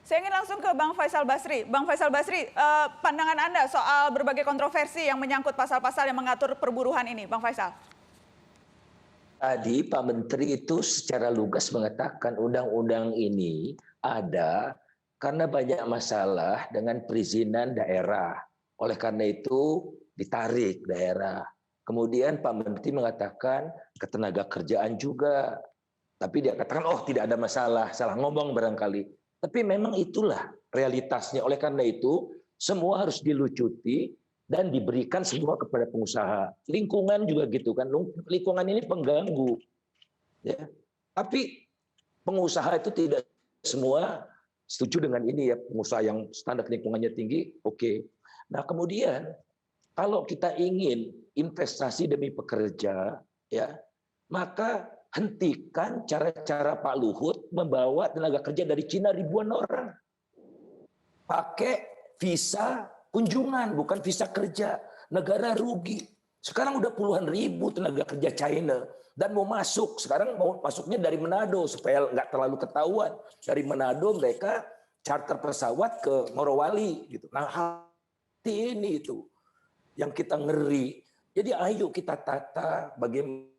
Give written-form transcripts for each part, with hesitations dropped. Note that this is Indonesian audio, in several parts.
Saya ingin langsung ke Bang Faisal Basri. Bang Faisal Basri, pandangan Anda soal berbagai kontroversi yang menyangkut pasal-pasal yang mengatur perburuhan ini, Bang Faisal. Tadi Pak Menteri itu secara lugas mengatakan undang-undang ini ada karena banyak masalah dengan perizinan daerah. Oleh karena itu ditarik daerah. Kemudian Pak Menteri mengatakan ketenaga kerjaan juga. Tapi dia katakan, oh tidak ada masalah, salah ngomong barangkali. Tapi memang itulah realitasnya. Oleh karena itu, semua harus dilucuti dan diberikan semua kepada pengusaha. Lingkungan juga gitu kan. Lingkungan ini pengganggu. Ya. Tapi pengusaha itu tidak semua setuju dengan ini ya. Pengusaha yang standar lingkungannya tinggi, oke. Nah kemudian, kalau kita ingin investasi demi pekerja, ya, maka hentikan cara-cara Pak Luhut membawa tenaga kerja dari Cina ribuan orang. Pakai visa kunjungan, bukan visa kerja. Negara rugi. Sekarang udah puluhan ribu tenaga kerja China. Dan mau masuk, sekarang mau masuknya dari Manado supaya nggak terlalu ketahuan. Dari Manado mereka charter pesawat ke Morowali. Gitu. Nah hati ini itu yang kita ngeri. Jadi ayo kita tata bagaimana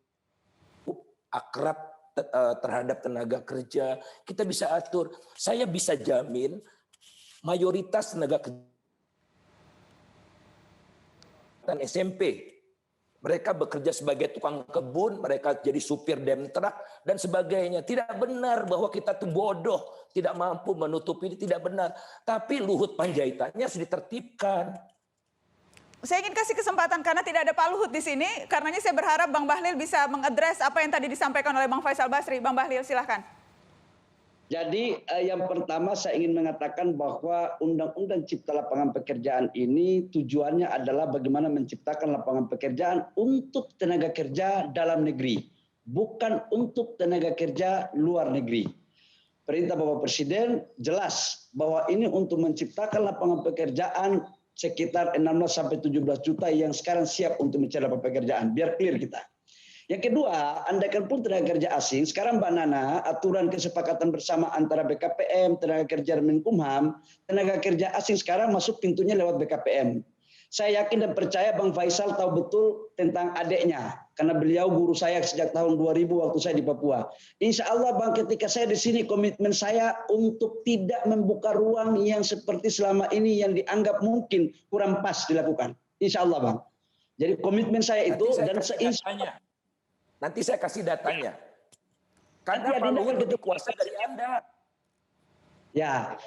akrab terhadap tenaga kerja, kita bisa atur. Saya bisa jamin mayoritas tenaga kerja dan SMP, mereka bekerja sebagai tukang kebun, mereka jadi supir demtrak dan sebagainya. Tidak benar bahwa kita tuh bodoh, tidak mampu menutupi ini, tidak benar. Tapi Luhut Panjaitannya sudah ditertibkan. Saya ingin kasih kesempatan karena tidak ada Pak Luhut di sini. Karenanya saya berharap Bang Bahlil bisa mengadres apa yang tadi disampaikan oleh Bang Faisal Basri. Bang Bahlil, silahkan. Jadi yang pertama saya ingin mengatakan bahwa Undang-Undang Cipta Lapangan Pekerjaan ini tujuannya adalah bagaimana menciptakan lapangan pekerjaan untuk tenaga kerja dalam negeri, bukan untuk tenaga kerja luar negeri. Perintah Bapak Presiden jelas bahwa ini untuk menciptakan lapangan pekerjaan sekitar 16 sampai 17 juta yang sekarang siap untuk mencari lapangan pekerjaan. Biar clear kita. Yang kedua, andaikan pun tenaga kerja asing, sekarang Mbak Nana, aturan kesepakatan bersama antara BKPM, tenaga kerja dan Menkumham, tenaga kerja asing sekarang masuk pintunya lewat BKPM. Saya yakin dan percaya Bang Faisal tahu betul tentang adiknya, karena beliau guru saya sejak tahun 2000 waktu saya di Papua. Insya Allah Bang, ketika saya di sini komitmen saya untuk tidak membuka ruang yang seperti selama ini yang dianggap mungkin kurang pas dilakukan. Insya Allah Bang. Jadi komitmen saya itu Nanti saya kasih datanya. Karena Pak Luhut lebih kuasa dari Anda. Ya,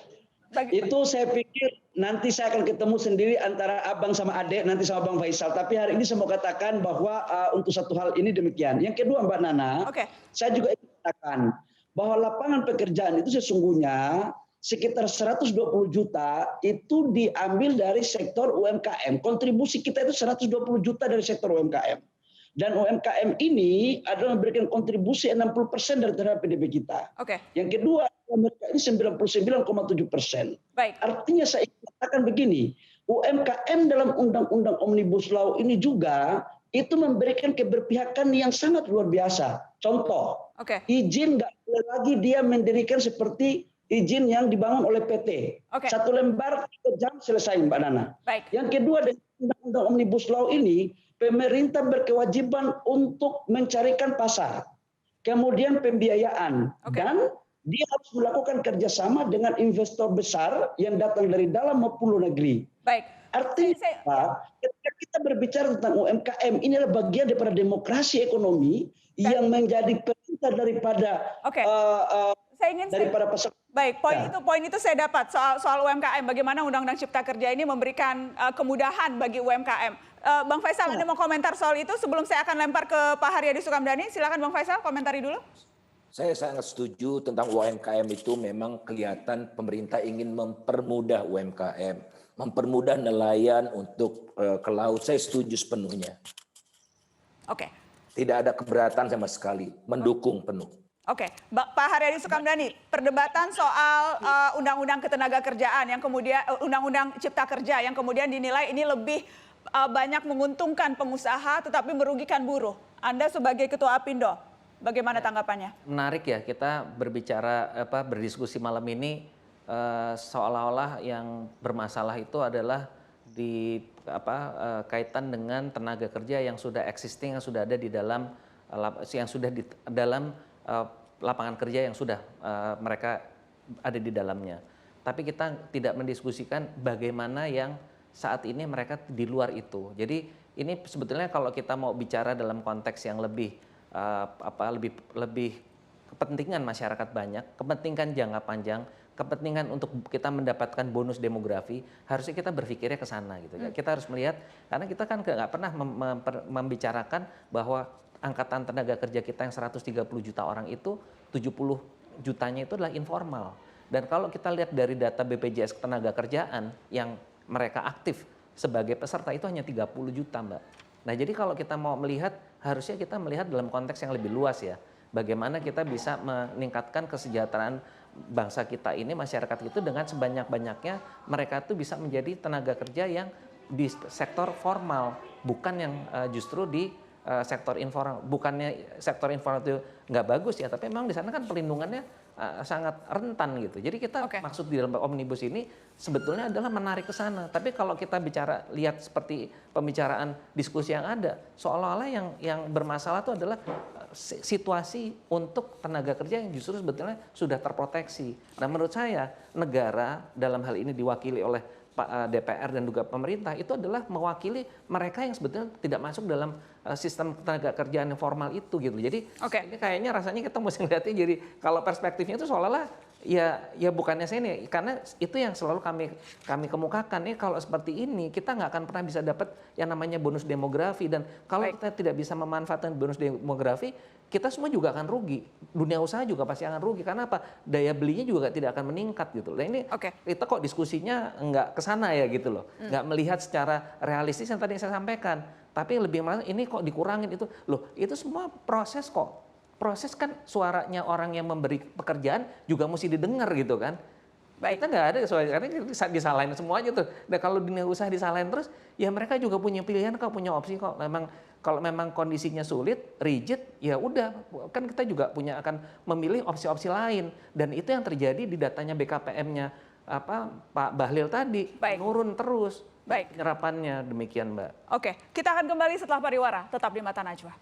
itu saya pikir nanti saya akan ketemu sendiri antara abang sama adik, nanti sama Bang Faisal. Tapi hari ini saya mau katakan bahwa untuk satu hal ini demikian. Yang kedua Mbak Nana, saya juga ingin katakan bahwa lapangan pekerjaan itu sesungguhnya sekitar 120 juta itu diambil dari sektor UMKM. Kontribusi kita itu 120 juta dari sektor UMKM. Dan UMKM ini adalah memberikan kontribusi 60% dari terhadap PDB kita. Yang kedua, mereka ini 99,7%. Artinya saya ingin katakan begini, UMKM dalam Undang-Undang Omnibus Law ini juga itu memberikan keberpihakan yang sangat luar biasa. Contoh, izin nggak boleh lagi dia mendirikan seperti izin yang dibangun oleh PT. Satu lembar 3 jam selesai Mbak Nana. Yang kedua, dengan Undang-Undang Omnibus Law ini, pemerintah berkewajiban untuk mencarikan pasar, kemudian pembiayaan, dan dia harus melakukan kerjasama dengan investor besar yang datang dari dalam maupun luar negeri. Artinya, ketika kita berbicara tentang UMKM, ini adalah bagian daripada demokrasi ekonomi yang menjadi perintah daripada pasar. Baik, poin itu saya dapat soal UMKM. Bagaimana Undang-Undang Cipta Kerja ini memberikan kemudahan bagi UMKM. Bang Faisal, Anda mau komentar soal itu sebelum saya akan lempar ke Pak Haryadi Sukamdhani. Silakan Bang Faisal, komentari dulu. Saya sangat setuju tentang UMKM itu memang kelihatan pemerintah ingin mempermudah UMKM, mempermudah nelayan untuk ke laut. Saya setuju sepenuhnya. Tidak ada keberatan sama sekali, mendukung penuh. Pak Haryadi Sukamdhani, perdebatan soal Undang-Undang Ketenagakerjaan yang kemudian Undang-Undang Cipta Kerja yang kemudian dinilai ini lebih banyak menguntungkan pengusaha tetapi merugikan buruh. Anda sebagai Ketua Apindo, bagaimana tanggapannya? Menarik ya kita berbicara berdiskusi malam ini seolah-olah yang bermasalah itu adalah di kaitan dengan tenaga kerja yang sudah existing, yang sudah ada di dalam lapangan kerja yang sudah mereka ada di dalamnya. Tapi kita tidak mendiskusikan bagaimana yang saat ini mereka di luar itu. Jadi ini sebetulnya kalau kita mau bicara dalam konteks yang lebih lebih kepentingan masyarakat banyak, kepentingan jangka panjang, kepentingan untuk kita mendapatkan bonus demografi, harusnya kita berpikirnya ke sana gitu. Kita harus melihat, karena kita kan nggak pernah membicarakan bahwa angkatan tenaga kerja kita yang 130 juta orang itu 70 jutanya itu adalah informal. Dan kalau kita lihat dari data BPJS Ketenagakerjaan yang mereka aktif sebagai peserta itu hanya 30 juta, Mbak. Nah, jadi kalau kita mau melihat, harusnya kita melihat dalam konteks yang lebih luas ya. Bagaimana kita bisa meningkatkan kesejahteraan bangsa kita ini, masyarakat itu dengan sebanyak-banyaknya mereka itu bisa menjadi tenaga kerja yang di sektor formal, bukan yang justru di sektor informal. Bukannya sektor informal itu nggak bagus ya, tapi memang di sana kan perlindungannya sangat rentan gitu. Jadi kita maksud di dalam omnibus ini sebetulnya adalah menarik ke sana. Tapi kalau kita bicara lihat seperti pembicaraan diskusi yang ada, seolah-olah yang bermasalah itu adalah situasi untuk tenaga kerja yang justru sebetulnya sudah terproteksi. Nah, menurut saya negara dalam hal ini diwakili oleh DPR dan juga pemerintah itu adalah mewakili mereka yang sebetulnya tidak masuk dalam sistem tenaga kerjaan yang formal itu gitu. Jadi ini kayaknya rasanya kita mesti lihatnya, jadi kalau perspektifnya itu seolah-olah ya bukannya saya ini, karena itu yang selalu kami kemukakan nih, kalau seperti ini kita nggak akan pernah bisa dapat yang namanya bonus demografi, dan kalau kita tidak bisa memanfaatkan bonus demografi, kita semua juga akan rugi. Dunia usaha juga pasti akan rugi. Karena apa? Daya belinya juga tidak akan meningkat gitu. Nah ini kita kok diskusinya nggak ke sana ya gitu loh. Nggak melihat secara realistis yang tadi saya sampaikan. Tapi lebih malah ini kok dikurangin itu. Loh, itu semua proses kok. Proses kan suaranya orang yang memberi pekerjaan juga mesti didengar gitu kan. Kita nggak ada suara, karena disalahin semuanya tuh. Dan kalau dunia usaha disalahin terus, ya mereka juga punya pilihan kok, punya opsi kok. Kalau memang kondisinya sulit, rigid, ya udah, kan kita juga akan memilih opsi-opsi lain, dan itu yang terjadi di datanya BKPM-nya Pak Bahlil tadi, menurun terus penyerapannya, demikian Mbak. Oke, kita akan kembali setelah pariwara, tetap di Mata Najwa.